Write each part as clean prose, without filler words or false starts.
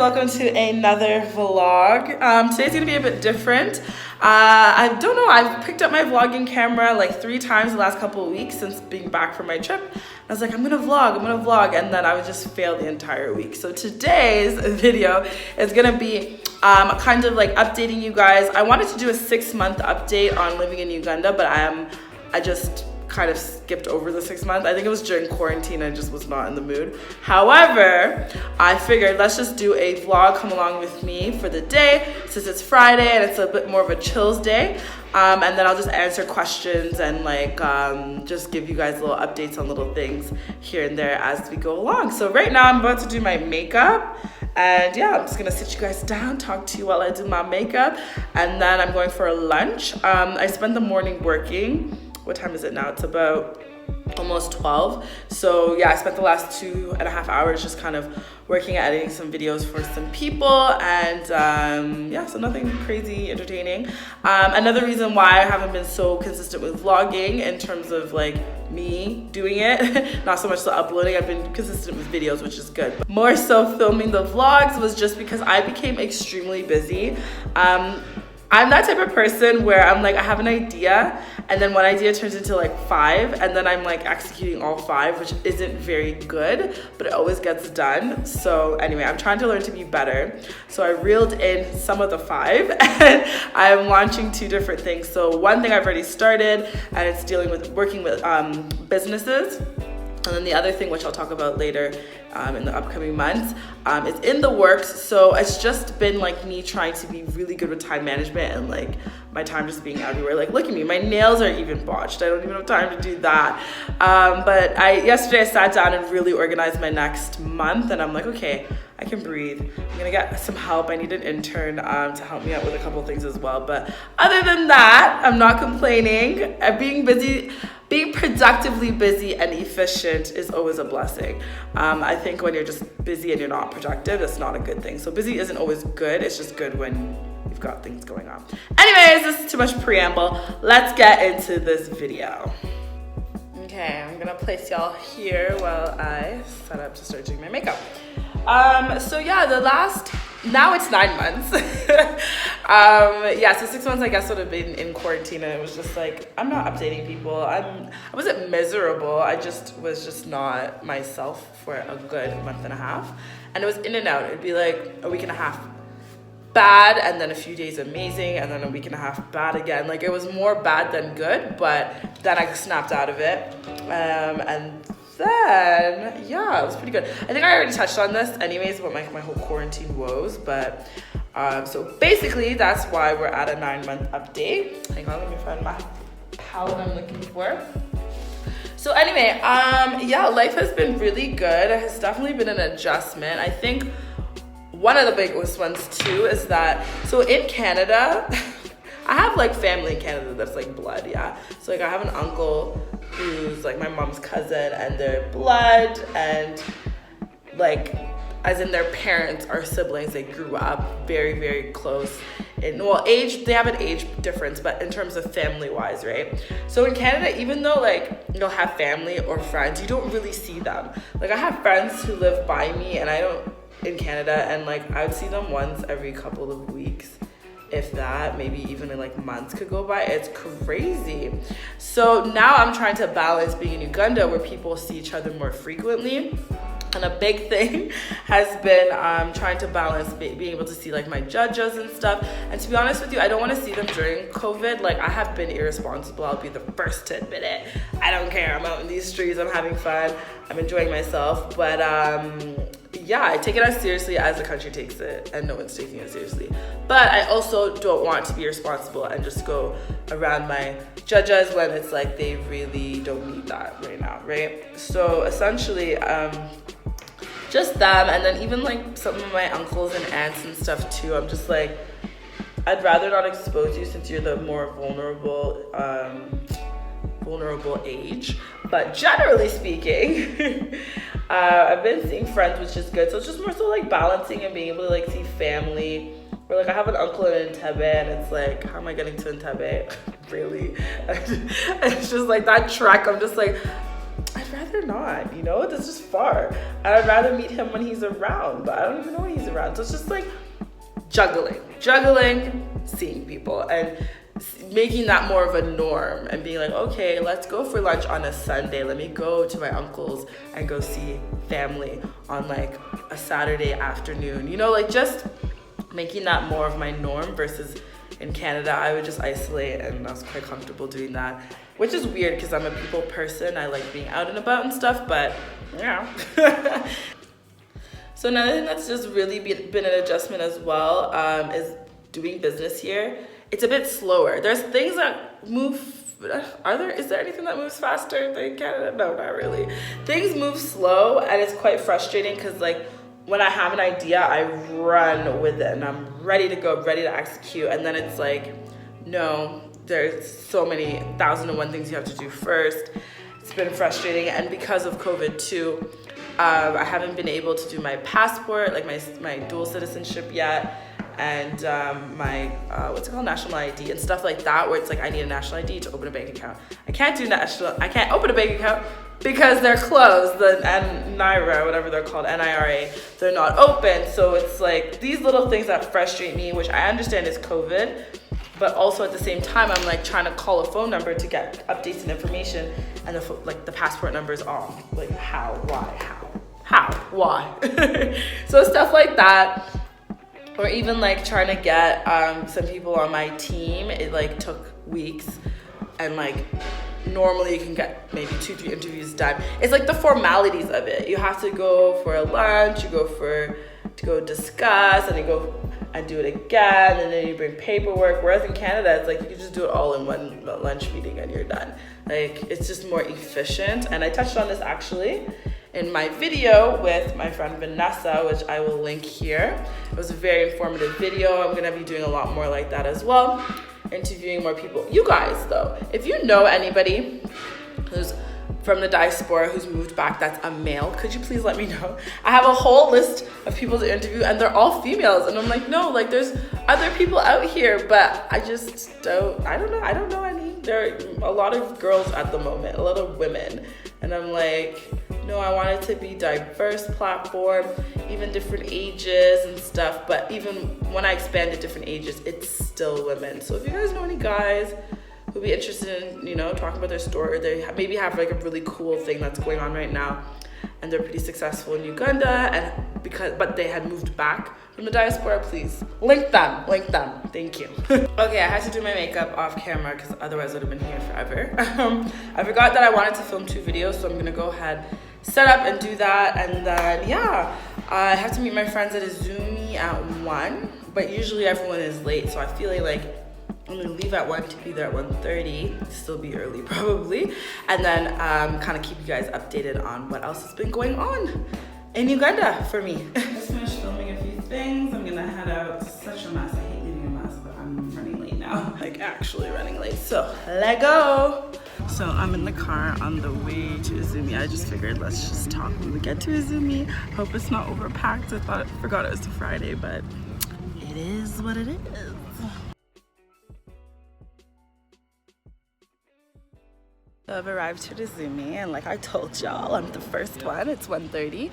welcome to another vlog. Today's gonna be a bit different. I don't know, I've picked up my vlogging camera like 3 times the last couple of weeks since being back from my trip. I was like, I'm gonna vlog, and then I would just fail the entire week. So today's video is gonna be kind of like updating you guys. I wanted to do a 6-month update on living in Uganda, but I just kind of skipped over the 6 months. I think it was during quarantine. I just was not in the mood. However, I figured let's just do a vlog, come along with me for the day since it's Friday and it's a bit more of a chills day. And then I'll just answer questions and like just give you guys little updates on little things here and there as we go along. So right now I'm about to do my makeup. And yeah, I'm just gonna sit you guys down, talk to you while I do my makeup. And then I'm going for a lunch. I spent the morning working. What time is it now? It's about almost 12. So yeah, I spent the last 2.5 hours just kind of working at editing some videos for some people, and yeah, so nothing crazy entertaining. Another reason why I haven't been so consistent with vlogging in terms of like me doing it, not so much the uploading. I've been consistent with videos, which is good. But more so filming the vlogs was just because I became extremely busy. I'm that type of person where I'm like, I have an idea, and then one idea turns into like 5, and then I'm like executing all 5, which isn't very good, but it always gets done. So anyway, I'm trying to learn to be better. So I reeled in some of the 5, and I'm launching 2 different things. So one thing I've already started, and it's working with businesses. And then the other thing, which I'll talk about later in the upcoming months, is in the works. So it's just been like me trying to be really good with time management and like my time just being everywhere. Like, look at me, my nails are even botched. I don't even have time to do that. But yesterday I sat down and really organized my next month, and I'm like, okay, I can breathe. I'm gonna get some help. I need an intern to help me out with a couple things as well. But other than that, I'm not complaining. Being productively busy and efficient is always a blessing. I think when you're just busy and you're not productive, that's not a good thing. So busy isn't always good. It's just good when you've got things going on. Anyways, this is too much preamble. Let's get into this video. Okay, I'm gonna place y'all here while I set up to start doing my makeup. So yeah, now it's 9 months. Yeah, so 6 months I guess would have been in quarantine, and it was just like, I'm not updating people. I wasn't miserable. I just was just not myself for a good month and a half. And it was in and out. It'd be like a week and a half bad, and then a few days amazing, and then a week and a half bad again. Like, it was more bad than good, but then I snapped out of it. And then yeah, it was pretty good. I think I already touched on this anyways about my whole quarantine woes, but so basically that's why we're at a 9-month update. Hang on, let me find my palette I'm looking for. So anyway, yeah, life has been really good. It has definitely been an adjustment. I think one of the biggest ones too is that, so in Canada, I have like family in Canada that's like blood, yeah. So like I have an uncle who's like my mom's cousin, and they're blood, and like as in their parents are siblings. They grew up very, very close in, well, age, they have an age difference, but in terms of family wise, right? So in Canada, even though like you'll have family or friends, you don't really see them. Like I have friends who live by me, and in Canada, and like I would see them once every couple of weeks, if that, maybe even in like months could go by. It's crazy. So now I'm trying to balance being in Uganda where people see each other more frequently. And a big thing has been trying to balance being able to see like my judges and stuff. And to be honest with you, I don't want to see them during COVID. Like I have been irresponsible. I'll be the first to admit it. I don't care. I'm out in these streets. I'm having fun. I'm enjoying myself. But yeah, I take it as seriously as the country takes it, and no one's taking it seriously. But I also don't want to be irresponsible and just go around my judges when it's like they really don't need that right now, right? So essentially, just them, and then even like some of my uncles and aunts and stuff too. I'm just like, I'd rather not expose you since you're the more vulnerable age. But generally speaking, I've been seeing friends, which is good. So it's just more so like balancing and being able to like see family. Or like I have an uncle in Entebbe, and it's like, how am I getting to Entebbe? Really? It's just like that trek. I'm just like, I'd rather rather not, you know? That's just far. And I'd rather meet him when he's around, but I don't even know when he's around. So it's just like juggling, seeing people, and making that more of a norm and being like, okay, let's go for lunch on a Sunday. Let me go to my uncle's and go see family on like a Saturday afternoon. You know, like just making that more of my norm versus in Canada, I would just isolate, and I was quite comfortable doing that, which is weird because I'm a people person. I like being out and about and stuff, but yeah. So another thing that's just really been an adjustment as well is doing business here. It's a bit slower. There's things that move. Is there anything that moves faster than Canada? No, not really. Things move slow, and it's quite frustrating because like when I have an idea, I run with it and I'm ready to go, ready to execute. And then it's like, no, there's so many 1,001 things you have to do first. It's been frustrating. And because of COVID too, I haven't been able to do my passport, like my dual citizenship yet. And my, what's it called, national ID and stuff like that, where it's like I need a national ID to open a bank account. I can't open a bank account because they're closed, the NIRA, whatever they're called, NIRA, they're not open. So it's like these little things that frustrate me, which I understand is COVID, but also at the same time, I'm like trying to call a phone number to get updates and information, and the passport number is off. Like how, why? So stuff like that. Or even like trying to get some people on my team, it like took weeks, and like normally you can get maybe 2-3 interviews done. It's like the formalities of it. You have to go for a lunch, you go to go discuss, and you go and do it again, and then you bring paperwork. Whereas in Canada, it's like you can just do it all in one lunch meeting and you're done. Like it's just more efficient. And I touched on this actually in my video with my friend Vanessa, which I will link here. It was a very informative video. I'm gonna be doing a lot more like that as well, interviewing more people. You guys though, if you know anybody who's from the diaspora who's moved back that's a male, could you please let me know? I have a whole list of people to interview and they're all females, and I'm like, no, like there's other people out here, but I don't know any. There are a lot of girls at the moment, a lot of women, and I'm like, no, I want it to be diverse platform, even different ages and stuff. But even when I expand to different ages, it's still women. So if you guys know any guys who'd be interested in, you know, talking about their story, or they maybe have like a really cool thing that's going on right now, and they're pretty successful in Uganda, but they had moved back from the diaspora, please link them. Thank you. Okay, I had to do my makeup off camera because otherwise I would have been here forever. I forgot that I wanted to film 2 videos, so I'm gonna go ahead, set up and do that, and then yeah, I have to meet my friends at Izumi at 1, but usually everyone is late, so I feel like I'm gonna leave at 1 to be there at 1:30, still be early probably, and then kind of keep you guys updated on what else has been going on in Uganda for me. Just finished filming a few things. I'm gonna head out. Such a mess. I hate leaving a mess, but I'm running late now. Like actually running late. So let go. So I'm in the car on the way to Izumi. I just figured let's just talk when we get to Izumi. Hope it's not overpacked. I forgot it was a Friday, but it is what it is. So I've arrived to Izumi, and like I told y'all, I'm the first one. It's 1:30,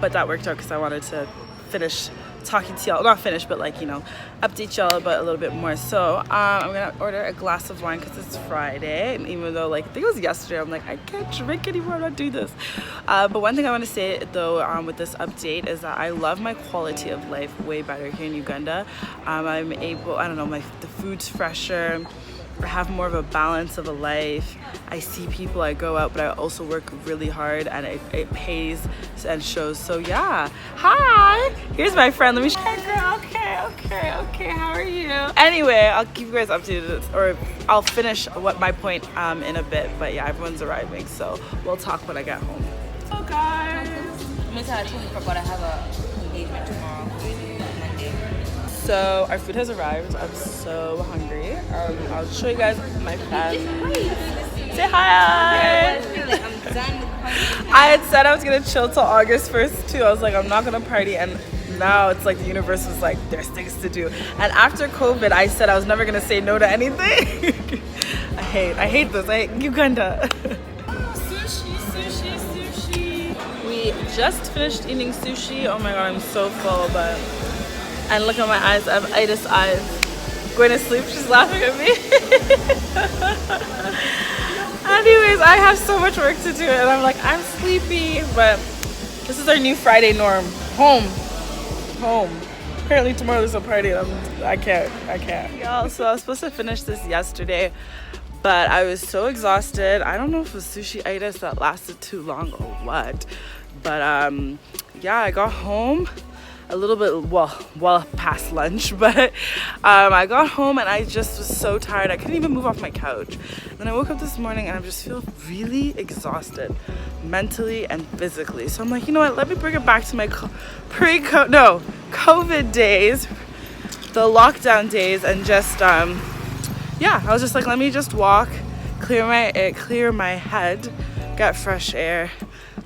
but that worked out because I wanted to finish talking to y'all, not finish, but like, you know, update y'all about a little bit more. So I'm gonna order a glass of wine because it's Friday, and even though like I think it was yesterday, I'm like, I can't drink anymore, I'm not doing this. But one thing I want to say though with this update is that I love my quality of life way better here in Uganda. I'm able, I don't know, the food's fresher, I have more of a balance of a life. I see people, I go out, but I also work really hard, and it pays and shows. So yeah, hi, here's my friend. Let me show you. Okay, how are you? Anyway, I'll keep you guys updated, or I'll finish my point in a bit, but yeah, everyone's arriving, so we'll talk when I get home. Oh guys, I totally forgot I have a engagement tomorrow, Monday. So our food has arrived. I'm so hungry. I'll show you guys my plan. Say hi. I'm done with partying. I had said I was gonna chill till August 1st too. I was like, I'm not gonna party, and now it's like the universe was like, there's things to do. And after COVID, I said I was never gonna say no to anything. I hate this. I hate Uganda. Sushi. just finished eating sushi. Oh my god, I'm so full, but... And look at my eyes, I have itis eyes. Going to sleep, she's laughing at me. Anyways, I have so much work to do and I'm like, I'm sleepy, but this is our new Friday norm. Home. Apparently tomorrow there's a party and I can't. Y'all, so I was supposed to finish this yesterday, but I was so exhausted. I don't know if it was sushi-itis that lasted too long or what, but yeah, I got home a little bit well past lunch, but I got home and I just was so tired. I couldn't even move off my couch. Then I woke up this morning and I just feel really exhausted mentally and physically. So I'm like, you know what, let me bring it back to my COVID days, the lockdown days, and just yeah, I was just like, let me just walk, clear my head, get fresh air,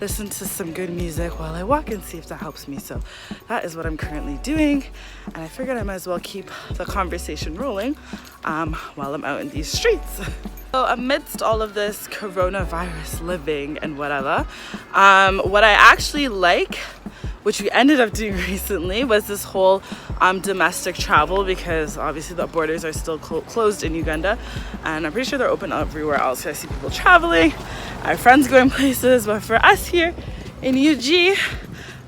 listen to some good music while I walk and see if that helps me. So that is what I'm currently doing, and I figured I might as well keep the conversation rolling while I'm out in these streets. So amidst all of this coronavirus living and whatever, what I actually like, which we ended up doing recently, was this whole domestic travel, because obviously the borders are still closed in Uganda, and I'm pretty sure they're open everywhere else. I see people traveling, I have friends going places, but for us here in UG,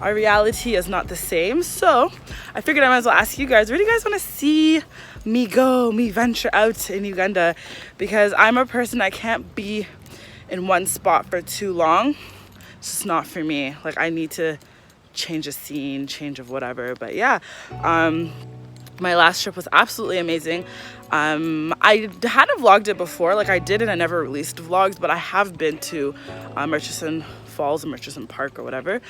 our reality is not the same. So I figured I might as well ask you guys, where do you guys want to see me venture out in Uganda? Because I'm a person, I can't be in one spot for too long. It's just not for me. Like, I need to change of scene, change of whatever. But yeah, my last trip was absolutely amazing. I hadn't vlogged it before, like I did, and I never released vlogs, but I have been to Murchison Falls and Murchison Park or whatever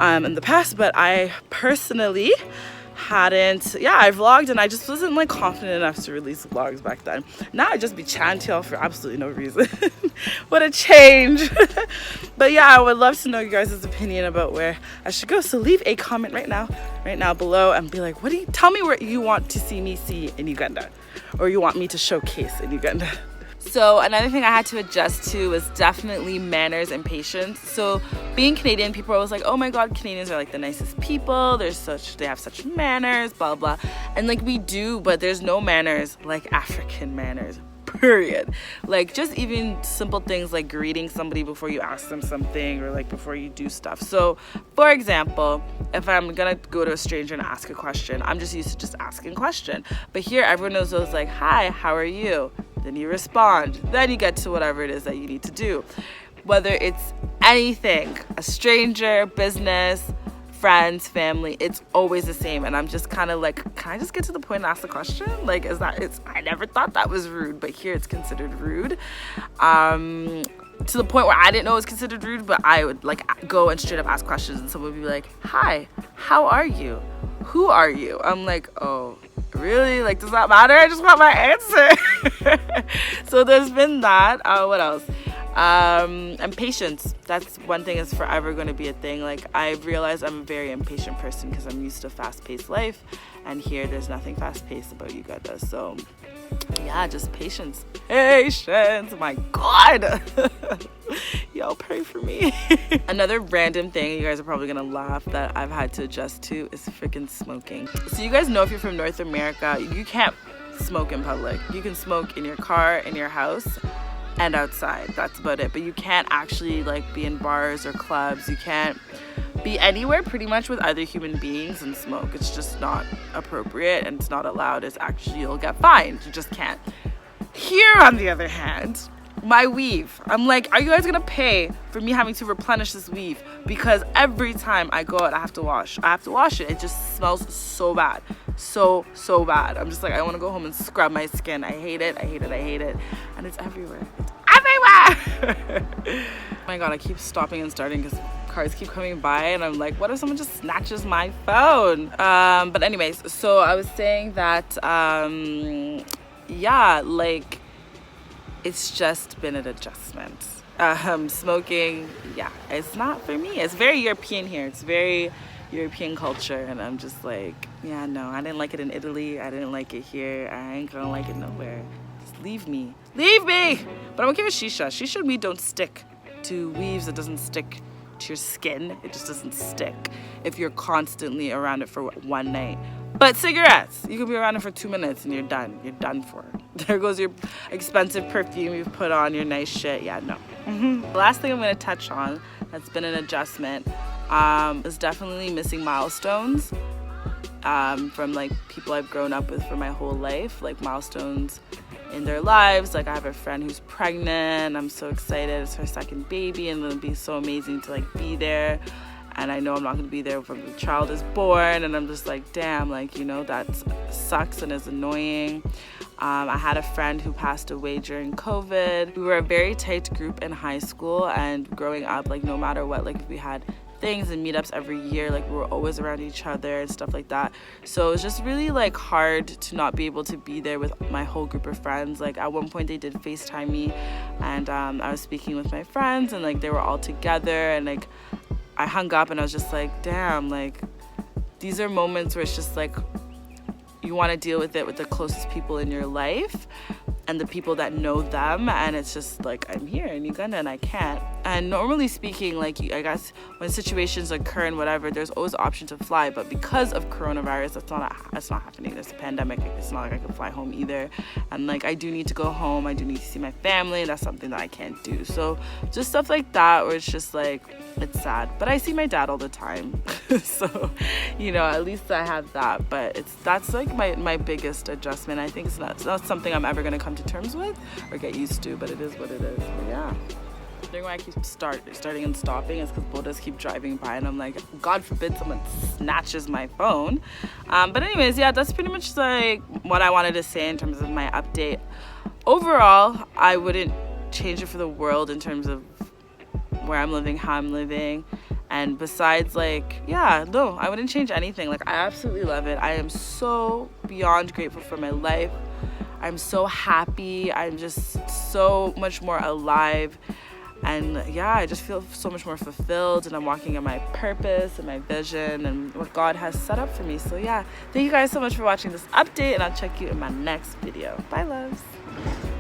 in the past, but I personally hadn't. Yeah, I vlogged and I just wasn't like confident enough to release vlogs back then. Now I just be chatting to y'all for absolutely no reason. What a change. But yeah, I would love to know you guys' opinion about where I should go, so leave a comment right now below and be like, tell me where you want to see me in Uganda, or you want me to showcase in Uganda. So another thing I had to adjust to was definitely manners and patience. So being Canadian, people are always like, oh my god, Canadians are like the nicest people, they have such manners, blah blah. And like, we do, but there's no manners like African manners, period. Like, just even simple things like greeting somebody before you ask them something, or like before you do stuff. So for example, if I'm gonna go to a stranger and ask a question, I'm just used to just asking a question, but here everyone knows those like, hi, how are you? Then you respond, then you get to whatever it is that you need to do, whether it's anything, a stranger, business, friends, family, it's always the same. And I'm just kind of like, can I just get to the point and ask the question? Like, I never thought that was rude, but here it's considered rude, to the point where I didn't know it was considered rude, but I would like go and straight up ask questions, and someone would be like, hi, how are you? Who are you? I'm like, oh, really? Like, does that matter? I just want my answer. So there's been that. What else? And patience. That's one thing that's forever going to be a thing. Like, I've realized I'm a very impatient person because I'm used to fast-paced life, and here there's nothing fast-paced about Uganda. So yeah, just patience. My god. Y'all pray for me. Another random thing, you guys are probably gonna laugh, that I've had to adjust to is freaking smoking. So you guys know, if you're from North America, you can't smoke in public. You can smoke in your car, in your house, and outside. That's about it. But you can't actually like be in bars or clubs. You can't be anywhere pretty much with other human beings and smoke. It's just not appropriate, and it's not allowed. It's actually, you'll get fined. You just can't. Here, on the other hand, my weave, I'm like, are you guys gonna pay for me having to replenish this weave? Because every time I go out, I have to wash it. It just smells so bad, so bad. I'm just like, I want to go home and scrub my skin. I hate it, and it's everywhere. Oh my god, I keep stopping and starting because cars keep coming by, and I'm like, what if someone just snatches my phone? But anyways, so I was saying that yeah, like, it's just been an adjustment. Smoking, yeah, it's not for me. It's very European here. It's very European culture, and I'm just like, yeah, no, I didn't like it in Italy. I didn't like it here. I ain't gonna like it nowhere. Just leave me. Leave me! But I'm okay with shisha. Shisha and weed don't stick to weaves. It doesn't stick to your skin. It just doesn't stick if you're constantly around it for one night. But cigarettes, you can be around it for 2 minutes and you're done. You're done for. There goes your expensive perfume you've put on, your nice shit. Yeah, no. The last thing I'm going to touch on that's been an adjustment is definitely missing milestones from like people I've grown up with for my whole life, like milestones in their lives. Like I have a friend who's pregnant. I'm so excited. It's her second baby and it'll be so amazing to like be there. And I know I'm not going to be there when the child is born. And I'm just like, damn, like, you know, that sucks and is annoying. I had a friend who passed away during COVID. We were a very tight group in high school, and growing up, like no matter what, like we had things and meetups every year, like we were always around each other and stuff like that. So it was just really like hard to not be able to be there with my whole group of friends. Like at one point they did FaceTime me, and I was speaking with my friends, and like they were all together, and like I hung up and I was just like, damn, like these are moments where it's just like you want to deal with it with the closest people in your life and the people that know them, and it's just like I'm here in Uganda and I can't. And normally speaking, like I guess when situations occur and whatever, there's always the option to fly, but because of coronavirus, that's not happening. There's a pandemic. It's not like I can fly home either, and like I do need to go home. I do need to see my family, and that's something that I can't do. So just stuff like that where it's just like it's sad, but I see my dad all the time. So you know, at least I have that. But that's like my biggest adjustment. I think it's not something I'm ever gonna come to terms with or get used to, but it is what it is. But yeah, the thing why I keep starting and stopping is because Bodas keep driving by and I'm like, God forbid someone snatches my phone. But anyways, yeah, that's pretty much like what I wanted to say in terms of my update. Overall, I wouldn't change it for the world in terms of where I'm living, how I'm living. And besides, like, yeah, no, I wouldn't change anything. Like, I absolutely love it. I am so beyond grateful for my life. I'm so happy. I'm just so much more alive. And yeah, I just feel so much more fulfilled, and I'm walking in my purpose and my vision and what God has set up for me. So yeah, thank you guys so much for watching this update, and I'll check you in my next video. Bye, loves.